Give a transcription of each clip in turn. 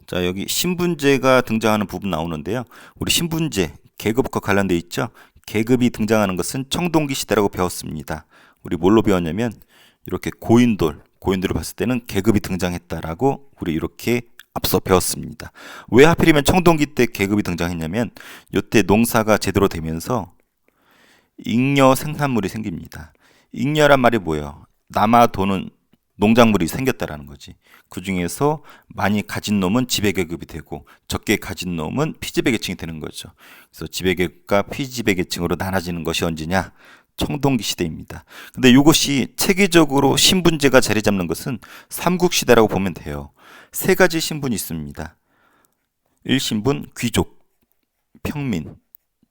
자, 여기 신분제가 등장하는 부분 나오는데요. 우리 신분제, 계급과 관련돼 있죠. 계급이 등장하는 것은 청동기 시대라고 배웠습니다. 우리 뭘로 배웠냐면 이렇게 고인돌을 봤을 때는 계급이 등장했다라고 우리 이렇게 앞서 배웠습니다. 왜 하필이면 청동기 때 계급이 등장했냐면 이때 농사가 제대로 되면서 잉여 생산물이 생깁니다. 잉여란 말이 뭐예요? 남아 도는 농작물이 생겼다라는 거지. 그 중에서 많이 가진 놈은 지배계급이 되고 적게 가진 놈은 피지배계층이 되는 거죠. 그래서 지배계급과 피지배계층으로 나눠지는 것이 언제냐? 청동기 시대입니다. 근데 이것이 체계적으로 신분제가 자리 잡는 것은 삼국시대라고 보면 돼요. 세 가지 신분이 있습니다. 1신분 귀족, 평민,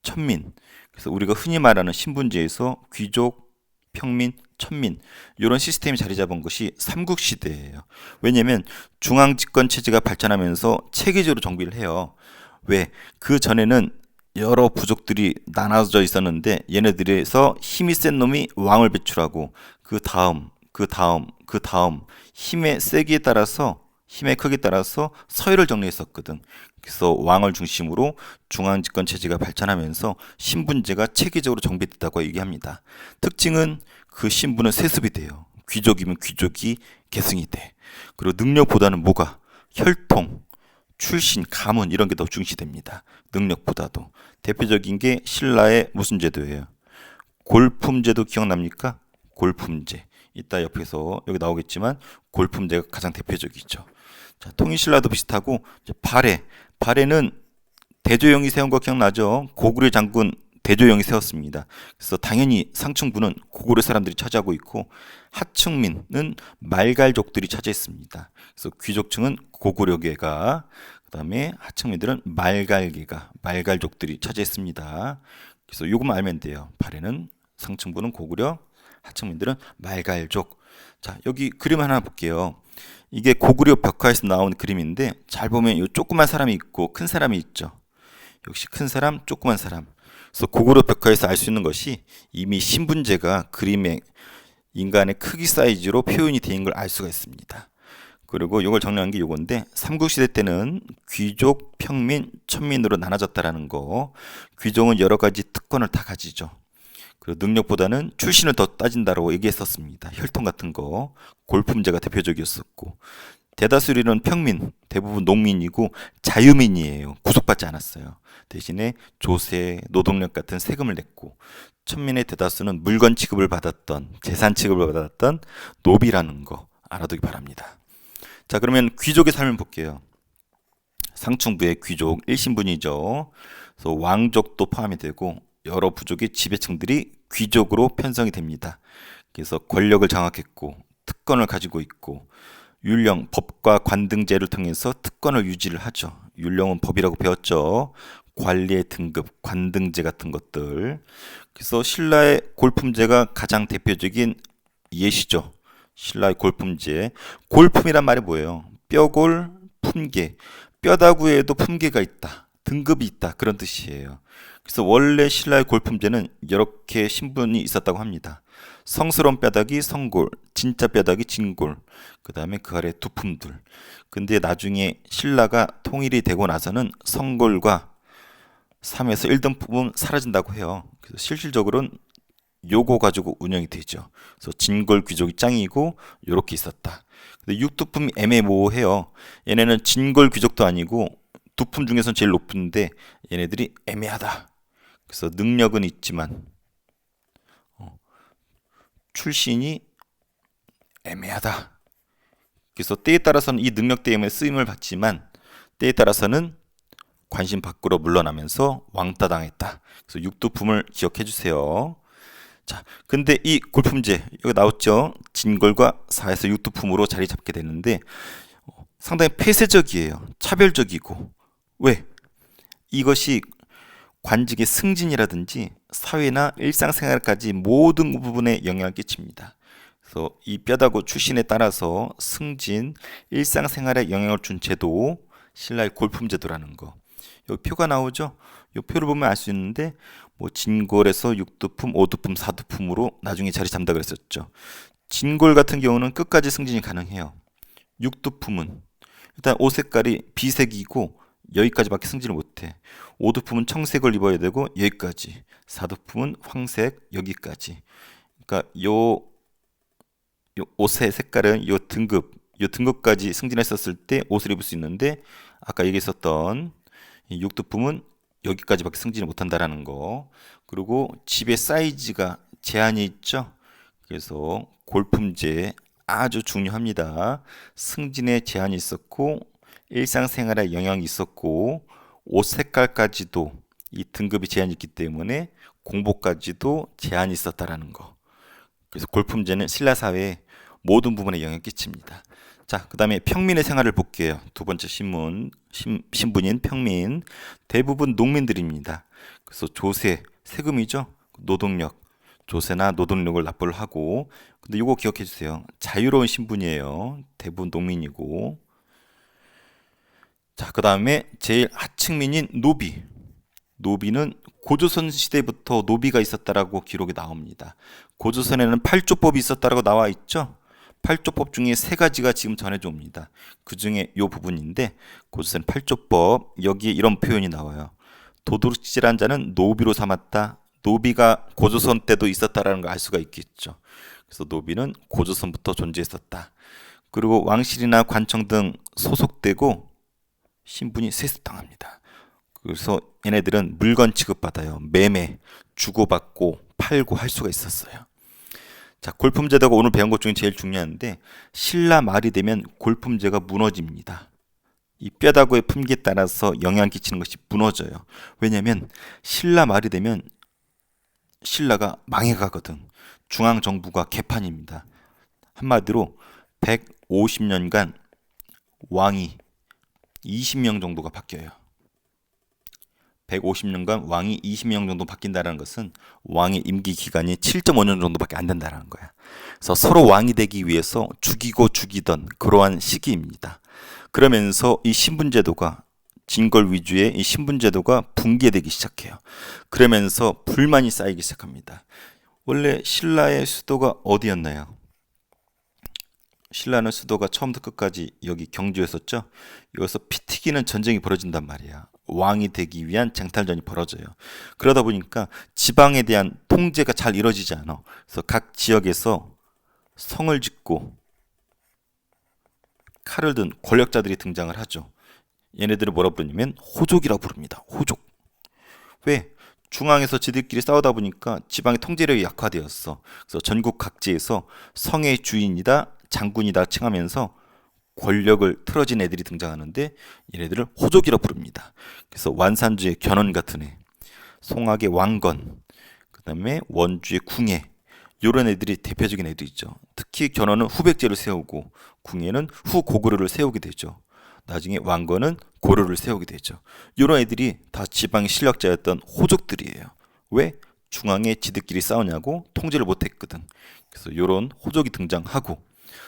천민. 그래서 우리가 흔히 말하는 신분제에서 귀족, 평민, 천민 이런 시스템이 자리 잡은 것이 삼국시대예요. 왜냐하면 중앙집권 체제가 발전하면서 체계적으로 정비를 해요. 왜? 그 전에는 여러 부족들이 나눠져 있었는데 얘네들에서 힘이 센 놈이 왕을 배출하고 그 다음 힘의 세기에 따라서 힘의 크기에 따라서 서열을 정리했었거든. 그래서 왕을 중심으로 중앙집권 체제가 발전하면서 신분제가 체계적으로 정비됐다고 얘기합니다. 특징은 그 신분은 세습이 돼요. 귀족이면 귀족이 계승이 돼. 그리고 능력보다는 뭐가? 혈통, 출신, 가문 이런 게 더 중시됩니다. 능력보다도. 대표적인 게 신라의 무슨 제도예요? 골품제도 기억납니까? 골품제. 이따 옆에서 여기 나오겠지만 골품제가 가장 대표적이죠. 자, 통일신라도 비슷하고 발해는 대조영이 세운 거 기억나죠? 고구려 장군 대조영이 세웠습니다. 그래서 당연히 상층부는 고구려 사람들이 차지하고 있고 하층민은 말갈족들이 차지했습니다. 그래서 귀족층은 고구려계가, 그다음에 하층민들은 말갈족들이 차지했습니다. 그래서 이것만 알면 돼요. 발해는 상층부는 고구려, 하층민들은 말갈족. 자, 여기 그림 하나 볼게요. 이게 고구려 벽화에서 나온 그림인데 잘 보면 이 조그만 사람이 있고 큰 사람이 있죠. 역시 큰 사람, 조그만 사람. 그래서 고구려 벽화에서 알 수 있는 것이 이미 신분제가 그림의 인간의 크기 사이즈로 표현이 된 걸 알 수가 있습니다. 그리고 이걸 정리한 게 이건데 삼국시대 때는 귀족, 평민, 천민으로 나눠졌다라는 거. 귀족은 여러 가지 특권을 다 가지죠. 그리고 능력보다는 출신을 더 따진다라고 얘기했었습니다. 혈통 같은 거. 골품제가 대표적이었었고. 대다수는 평민, 대부분 농민이고 자유민이에요. 구속받지 않았어요. 대신에 조세, 노동력 같은 세금을 냈고, 천민의 대다수는 물건 취급을 받았던, 재산 취급을 받았던 노비라는 거 알아두기 바랍니다. 자, 그러면 귀족의 삶을 볼게요. 상층부의 귀족 1신분이죠. 그래서 왕족도 포함이 되고 여러 부족의 지배층들이 귀족으로 편성이 됩니다. 그래서 권력을 장악했고 특권을 가지고 있고 율령, 법과 관등제를 통해서 특권을 유지를 하죠. 율령은 법이라고 배웠죠. 관리의 등급, 관등제 같은 것들. 그래서 신라의 골품제가 가장 대표적인 예시죠. 신라의 골품제. 골품이란 말이 뭐예요? 뼈골, 품계. 뼈다구에도 품계가 있다. 등급이 있다. 그런 뜻이에요. 그래서 원래 신라의 골품제는 이렇게 신분이 있었다고 합니다. 성스러운 뼈다귀 성골, 진짜 뼈다귀 진골, 그 다음에 그 아래 두품들. 근데 나중에 신라가 통일이 되고 나서는 성골과 3에서 1등품은 사라진다고 해요. 그래서 실질적으로는 요거 가지고 운영이 되죠. 그래서 진골 귀족이 짱이고 요렇게 있었다. 근데 6두품이 애매모호해요. 얘네는 진골 귀족도 아니고 두품 중에서는 제일 높은데 얘네들이 애매하다. 그래서 능력은 있지만 출신이 애매하다. 그래서 때에 따라서는 이 능력 때문에 쓰임을 받지만 때에 따라서는 관심 밖으로 물러나면서 왕따당했다. 그래서 6두품을 기억해 주세요. 자, 근데 이 골품제 여기 나왔죠. 진골과 4에서 6두품으로 자리 잡게 되는데 상당히 폐쇄적이에요. 차별적이고. 왜? 이것이 관직의 승진이라든지 사회나 일상생활까지 모든 부분에 영향을 끼칩니다. 그래서 이 뼈다구 출신에 따라서 승진, 일상생활에 영향을 준 제도, 신라의 골품제도라는 거. 여기 표가 나오죠? 이 표를 보면 알 수 있는데 뭐 진골에서 6두품, 5두품, 4두품으로 나중에 자리 잡는다 그랬었죠. 진골 같은 경우는 끝까지 승진이 가능해요. 6두품은 일단 옷 색깔이 비색이고 여기까지밖에 승진을 못해. 오두품은 청색을 입어야 되고 여기까지. 사두품은 황색 여기까지. 그러니까 요 옷의 색깔은 요 등급까지 승진했었을 때 옷을 입을 수 있는데 아까 얘기했었던 이 육두품은 여기까지밖에 승진을 못한다라는 거. 그리고 집의 사이즈가 제한이 있죠. 그래서 골품제 아주 중요합니다. 승진에 제한이 있었고 일상생활에 영향이 있었고 옷 색깔까지도 이 등급이 제한이 있기 때문에 공복까지도 제한이 있었다라는 거. 그래서 골품제는 신라 사회의 모든 부분에 영향을 끼칩니다. 자, 그 다음에 평민의 생활을 볼게요. 두 번째 신분인 평민. 대부분 농민들입니다. 그래서 조세, 세금이죠. 노동력, 조세나 노동력을 납부를 하고. 근데 이거 기억해 주세요. 자유로운 신분이에요. 대부분 농민이고. 자, 그 다음에 제일 하층민인 노비. 노비는 고조선 시대부터 노비가 있었다라고 기록이 나옵니다. 고조선에는 팔조법이 있었다라고 나와 있죠. 팔조법 중에 세 가지가 지금 전해져 옵니다. 그 중에 이 부분인데 고조선 팔조법 여기에 이런 표현이 나와요. 도둑질한 자는 노비로 삼았다. 노비가 고조선 때도 있었다라는 걸 알 수가 있겠죠. 그래서 노비는 고조선부터 존재했었다. 그리고 왕실이나 관청 등 소속되고 신분이 세습당합니다. 그래서 얘네들은 물건 취급받아요. 매매, 주고받고 팔고 할 수가 있었어요. 자, 골품제도가 오늘 배운 것 중에 제일 중요한데 신라 말이 되면 골품제가 무너집니다. 이 뼈다구의 품기에 따라서 영향 끼치는 것이 무너져요. 왜냐하면 신라 말이 되면 신라가 망해가거든. 중앙정부가 개판입니다. 한마디로 150년간 왕이 20명 정도가 바뀌어요. 150년간 왕이 20명 정도 바뀐다는 것은 왕의 임기 기간이 7.5년 정도밖에 안 된다는 거야. 그래서 서로 왕이 되기 위해서 죽이고 죽이던 그러한 시기입니다. 그러면서 이 신분제도가 진걸 위주의 이 신분제도가 붕괴되기 시작해요. 그러면서 불만이 쌓이기 시작합니다. 원래 신라의 수도가 어디였나요? 신라는 수도가 처음부터 끝까지 여기 경주였었죠. 여기서 피 튀기는 전쟁이 벌어진단 말이야. 왕이 되기 위한 쟁탈전이 벌어져요. 그러다 보니까 지방에 대한 통제가 잘 이루어지지 않아. 그래서 각 지역에서 성을 짓고 칼을 든 권력자들이 등장을 하죠. 얘네들을 뭐라 부르냐면 호족이라고 부릅니다. 호족. 왜? 중앙에서 지들끼리 싸우다 보니까 지방의 통제력이 약화되었어. 그래서 전국 각지에서 성의 주인이다, 장군이다 칭하면서 권력을 틀어진 애들이 등장하는데 얘네들을 호족이라고 부릅니다. 그래서 완산주의 견훤 같은 애, 송악의 왕건, 그 다음에 원주의 궁예, 이런 애들이 대표적인 애들이죠. 특히 견훤은 후백제를 세우고 궁예는 후고구려를 세우게 되죠. 나중에 왕건은 고려를 세우게 되죠. 이런 애들이 다 지방의 실력자였던 호족들이에요. 왜? 중앙에 지들끼리 싸우냐고 통제를 못했거든. 그래서 이런 호족이 등장하고,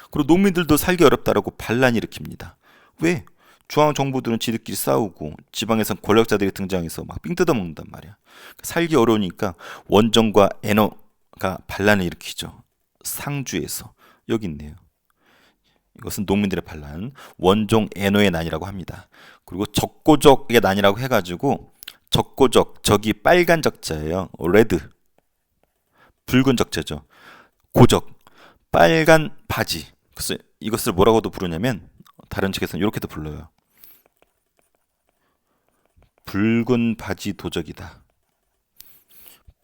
그리고 농민들도 살기 어렵다라고 반란을 일으킵니다. 왜? 중앙 정부들은 지들끼리 싸우고 지방에선 권력자들이 등장해서 막 삥 뜯어먹는단 말이야. 살기 어려우니까 원정과 애노가 반란을 일으키죠. 상주에서. 여기 있네요. 이것은 농민들의 반란, 원종 애노의 난이라고 합니다. 그리고 적고적의 난이라고 해가지고 적고적, 적이 빨간 적자예요. 레드, 붉은 적자죠. 고적, 빨간 바지. 그래서 이것을 뭐라고도 부르냐면 다른 책에서는 이렇게도 불러요. 붉은 바지 도적이다.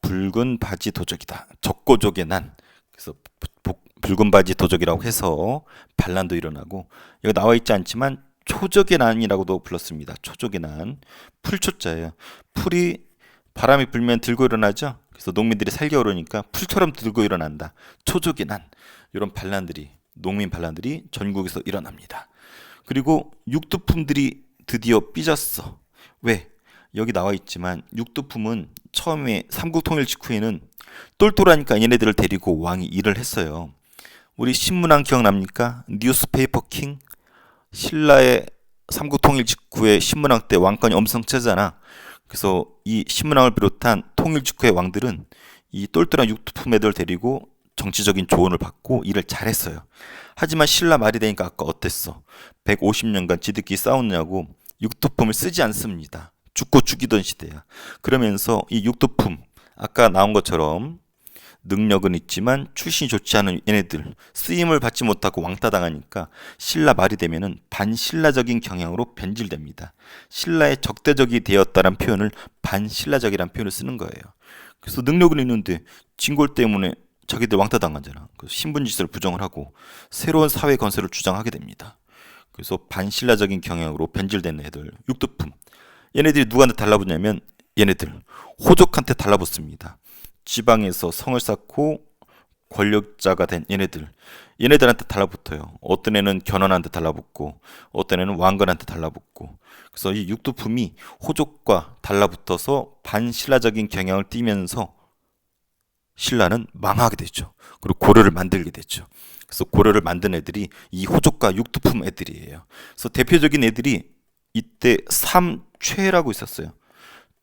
붉은 바지 도적이다. 적고적의 난. 그래서 붉은 바지 도적이라고 해서 반란도 일어나고, 여기 나와 있지 않지만 초적의 난이라고도 불렀습니다. 초적의 난. 풀초자예요. 풀이 바람이 불면 들고 일어나죠. 그래서 농민들이 살기 어려우니까 풀처럼 들고 일어난다. 초적의 난. 이런 반란들이, 농민 반란들이 전국에서 일어납니다. 그리고 육두품들이 드디어 삐졌어. 왜? 여기 나와 있지만 육두품은 처음에 삼국통일 직후에는 똘똘하니까 얘네들을 데리고 왕이 일을 했어요. 우리 신문왕 기억납니까? 뉴스페이퍼 킹. 신라의 삼국통일 직후에 신문왕 때 왕권이 엄청 세잖아. 그래서 이 신문왕을 비롯한 통일 직후의 왕들은 이 똘똘한 육두품 애들 데리고 정치적인 조언을 받고 일을 잘했어요. 하지만 신라 말이 되니까 아까 어땠어? 150년간 지들끼리 싸웠냐고 육두품을 쓰지 않습니다. 죽고 죽이던 시대야. 그러면서 이 육두품, 아까 나온 것처럼 능력은 있지만 출신이 좋지 않은 얘네들, 쓰임을 받지 못하고 왕따당하니까 신라 말이 되면은 반신라적인 경향으로 변질됩니다. 신라의 적대적이 되었다는 표현을 반신라적이라는 표현을 쓰는 거예요. 그래서 능력은 있는데 진골 때문에 자기들 왕따당하잖아. 그래서 신분질서를 부정을 하고 새로운 사회 건설을 주장하게 됩니다. 그래서 반신라적인 경향으로 변질된 애들, 육두품. 얘네들이 누구한테 달라붙냐면 얘네들 호족한테 달라붙습니다. 지방에서 성을 쌓고 권력자가 된 얘네들한테 달라붙어요. 어떤 애는 견훤한테 달라붙고 어떤 애는 왕건한테 달라붙고. 그래서 이 육두품이 호족과 달라붙어서 반신라적인 경향을 띠면서 신라는 망하게 되죠. 그리고 고려를 만들게 되죠. 그래서 고려를 만든 애들이 이 호족과 육두품 애들이에요. 그래서 대표적인 애들이 이때 삼최라고 있었어요.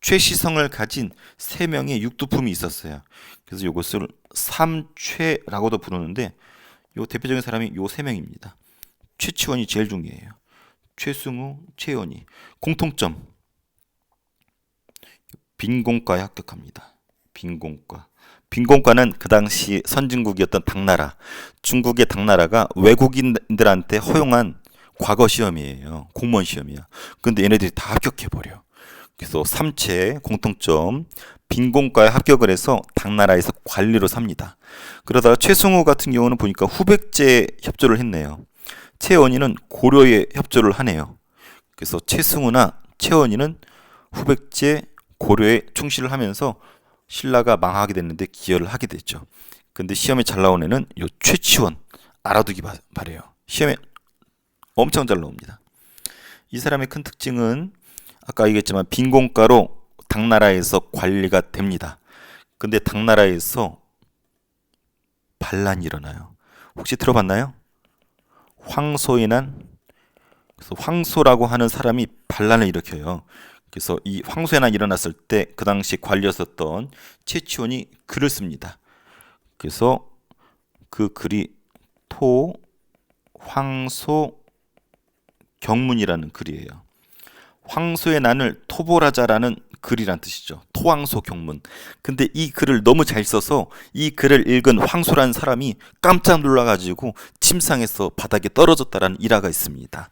최시성을 가진 세 명의 육두품이 있었어요. 그래서 이것을 삼최라고도 부르는데 요 대표적인 사람이 요 세 명입니다. 최치원이 제일 중요해요. 최승우, 최연희. 공통점. 빈공과에 합격합니다. 빈공과. 빈공과는 그 당시 선진국이었던 당나라, 중국의 당나라가 외국인들한테 허용한 과거 시험이에요. 공무원 시험이야. 근데 얘네들이 다 합격해버려. 그래서 삼체 공통점 빈공과에 합격을 해서 당나라에서 관리로 삽니다. 그러다가 최승우 같은 경우는 보니까 후백제 협조를 했네요. 최원희는 고려에 협조를 하네요. 그래서 최승우나 최원희는 후백제 고려에 충실을 하면서 신라가 망하게 됐는데 기여를 하게 됐죠. 근데 시험에 잘 나온 애는 요 최치원 알아두기 바래요. 시험에 엄청 잘 나옵니다. 이 사람의 큰 특징은 아까 얘기했지만 빈공과로 당나라에서 관리가 됩니다. 근데 당나라에서 반란이 일어나요. 혹시 들어봤나요? 황소의 난. 그래서 황소라고 하는 사람이 반란을 일으켜요. 그래서 이 황소의 난이 일어났을 때 그 당시 관리였었던 최치원이 글을 씁니다. 그래서 그 글이 토 황소 경문이라는 글이에요. 황소의 난을 토벌하자라는 글이란 뜻이죠. 토황소 경문. 근데 이 글을 너무 잘 써서 이 글을 읽은 황소라는 사람이 깜짝 놀라가지고 침상에서 바닥에 떨어졌다라는 일화가 있습니다.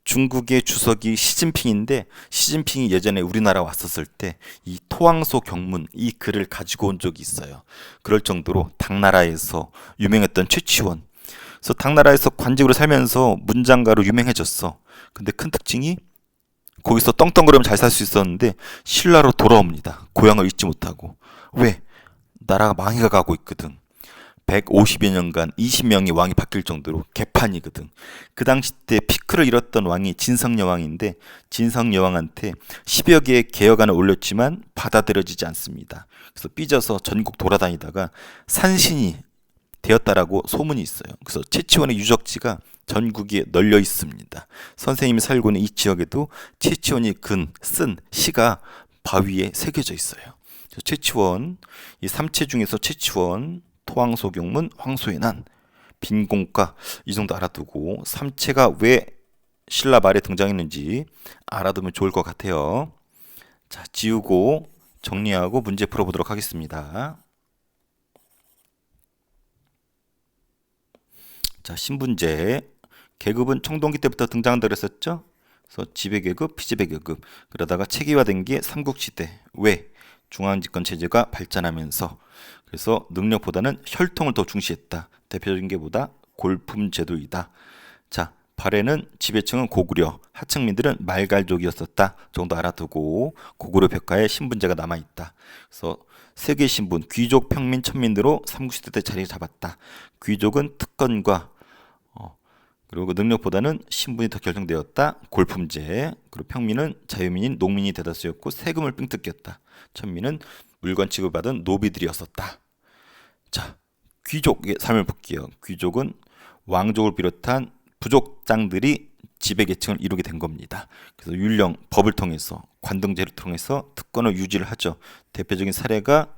중국의 주석이 시진핑인데 시진핑이 예전에 우리나라 왔었을 때 이 토황소 경문 이 글을 가지고 온 적이 있어요. 그럴 정도로 당나라에서 유명했던 최치원. 그래서 당나라에서 관직으로 살면서 문장가로 유명해졌어. 근데 큰 특징이 거기서 떵떵거리면 잘 살 수 있었는데 신라로 돌아옵니다. 고향을 잊지 못하고. 왜? 나라가 망해가 가고 있거든. 150여 년간 20명의 왕이 바뀔 정도로 개판이거든. 그 당시 때 피크를 잃었던 왕이 진성여왕인데 진성여왕한테 10여 개의 개혁안을 올렸지만 받아들여지지 않습니다. 그래서 삐져서 전국 돌아다니다가 산신이 되었다라고 소문이 있어요. 그래서 최치원의 유적지가 전국에 널려 있습니다. 선생님이 살고 있는 이 지역에도 최치원이 쓴 시가 바위에 새겨져 있어요. 최치원, 이 삼체 중에서 최치원, 토황소경문, 황소의 난, 빈공과 이 정도 알아두고 삼체가 왜 신라 말에 등장했는지 알아두면 좋을 것 같아요. 자, 지우고 정리하고 문제 풀어보도록 하겠습니다. 자, 신분제. 계급은 청동기 때부터 등장한다고 그랬었죠? 그래서 지배계급, 피지배계급. 그러다가 체계화된 게 삼국시대. 왜? 중앙집권 체제가 발전하면서. 그래서 능력보다는 혈통을 더 중시했다. 대표적인 게 보다 골품제도이다. 자, 발해는 지배층은 고구려, 하층민들은 말갈족이었었다 정도 알아두고 고구려 벽화에 신분제가 남아있다. 그래서 세계 신분, 귀족, 평민, 천민으로 삼국시대 때 자리 잡았다. 귀족은 특권과 그리고 그 능력보다는 신분이 더 결정되었다. 골품제. 그리고 평민은 자유민인 농민이 대다수였고 세금을 삥뜯겼다. 천민은 물건 취급받은 노비들이었었다. 자, 귀족의 삶을 볼게요. 귀족은 왕족을 비롯한 부족장들이 지배계층을 이루게 된 겁니다. 그래서 율령, 법을 통해서 관등제를 통해서 특권을 유지를 하죠. 대표적인 사례가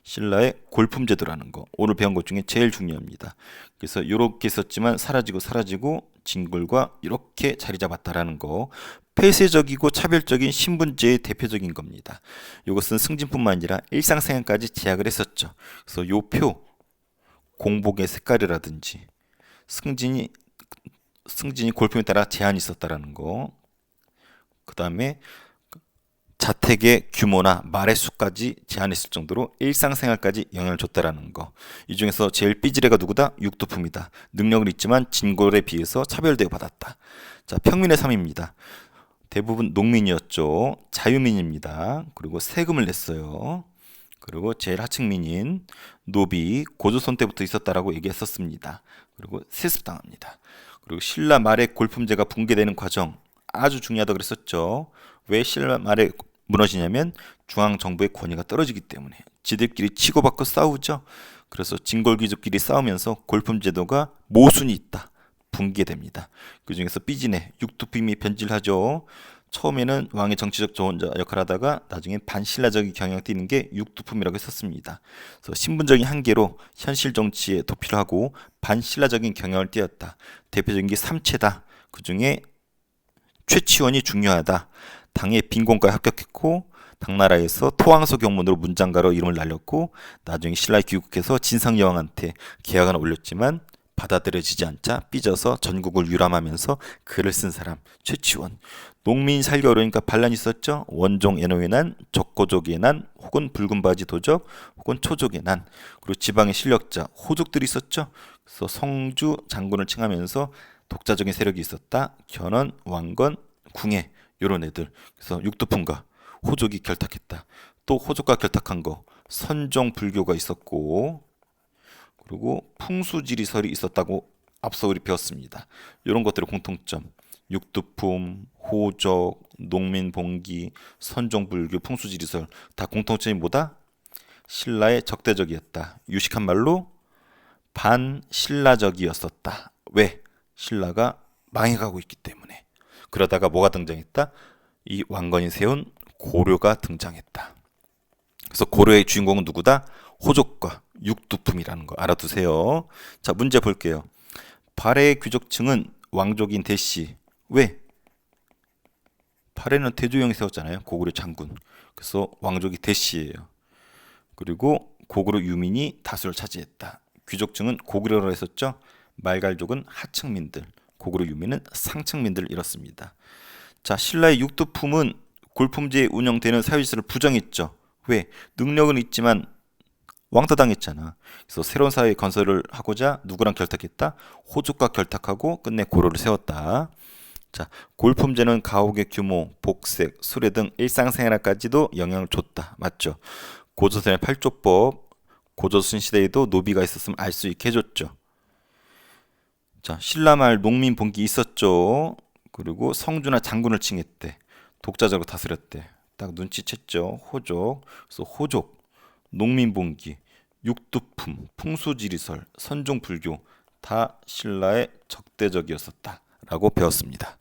신라의 골품제도라는 거, 오늘 배운 것 중에 제일 중요합니다. 그래서 이렇게 썼지만 사라지고 진골과 이렇게 자리 잡았다라는 거, 폐쇄적이고 차별적인 신분제의 대표적인 겁니다. 이것은 승진뿐만 아니라 일상생활까지 제약을 했었죠. 그래서 요 표, 공복의 색깔이라든지 승진이 골품에 따라 제한이 있었다라는 거, 그 다음에 자택의 규모나 말의 수까지 제한했을 정도로 일상생활까지 영향을 줬다라는 거. 이 중에서 제일 삐지레가 누구다? 육두품이다. 능력은 있지만 진골에 비해서 차별대우 받았다. 자, 평민의 삶입니다. 대부분 농민이었죠. 자유민입니다. 그리고 세금을 냈어요. 그리고 제일 하층민인 노비, 고조선 때부터 있었다라고 얘기했었습니다. 그리고 세습당합니다. 그리고 신라 말의 골품제가 붕괴되는 과정 아주 중요하다고 그랬었죠. 왜 신라 말에 무너지냐면 중앙정부의 권위가 떨어지기 때문에 지들끼리 치고받고 싸우죠. 그래서 진골귀족끼리 싸우면서 골품제도가 모순이 있다. 붕괴됩니다. 그 중에서 삐지네, 육두품이 변질하죠. 처음에는 왕의 정치적 조언자 역할을 하다가 나중에 반신라적인 경향을 띠는 게 육두품이라고 했었습니다. 그래서 신분적인 한계로 현실 정치에 도피를 하고 반신라적인 경향을 띠었다. 대표적인 게 삼체다. 그 중에 최치원이 중요하다. 당의 빈곤과에 합격했고 당나라에서 토왕서 경문으로 문장가로 이름을 날렸고 나중에 신라에 귀국해서 진성여왕한테 계약을 올렸지만 받아들여지지 않자 삐져서 전국을 유람하면서 글을 쓴 사람 최치원. 농민이 살기 어려우니까 반란이 있었죠. 원종 애노의 난, 적고족의 난, 혹은 붉은바지 도적, 혹은 초족의 난. 그리고 지방의 실력자 호족들이 있었죠. 그래서 성주 장군을 칭하면서 독자적인 세력이 있었다. 견원, 왕건, 궁예 이런 애들. 그래서 육두품과 호족이 결탁했다. 또 호족과 결탁한 거 선종 불교가 있었고 그리고 풍수지리설이 있었다고 앞서 우리 배웠습니다. 이런 것들의 공통점 육두품, 호족, 농민봉기, 선종불교, 풍수지리설 다 공통점이 뭐다? 신라의 적대적이었다. 유식한 말로 반신라적이었었다. 왜? 신라가 망해가고 있기 때문에. 그러다가 뭐가 등장했다? 이 왕건이 세운 고려가 등장했다. 그래서 고려의 주인공은 누구다? 호족과 육두품이라는 거 알아두세요. 자, 문제 볼게요. 발해의 귀족층은 왕족인 대씨. 왜? 발해는 대조영이 세웠잖아요. 고구려 장군. 그래서 왕족이 대씨예요. 그리고 고구려 유민이 다수를 차지했다. 귀족층은 고구려로 했었죠. 말갈족은 하층민들, 고구려 유민은 상층민들을 이뤘습니다. 자, 신라의 육두품은 골품제에 운영되는 사회질서를 부정했죠. 왜? 능력은 있지만 왕따당했잖아. 그래서 새로운 사회 건설을 하고자 누구랑 결탁했다? 호족과 결탁하고 끝내 고려를 세웠다. 자, 골품제는 가옥의 규모, 복색, 수레 등 일상생활까지도 영향을 줬다. 맞죠? 고조선의 팔조법, 고조선 시대에도 노비가 있었으면 알 수 있게 해줬죠. 자, 신라말 농민봉기 있었죠. 그리고 성주나 장군을 칭했대. 독자적으로 다스렸대. 딱 눈치챘죠. 호족. 그래서 호족, 농민봉기, 육두품, 풍수지리설, 선종불교 다 신라의 적대적이었었다라고 배웠습니다.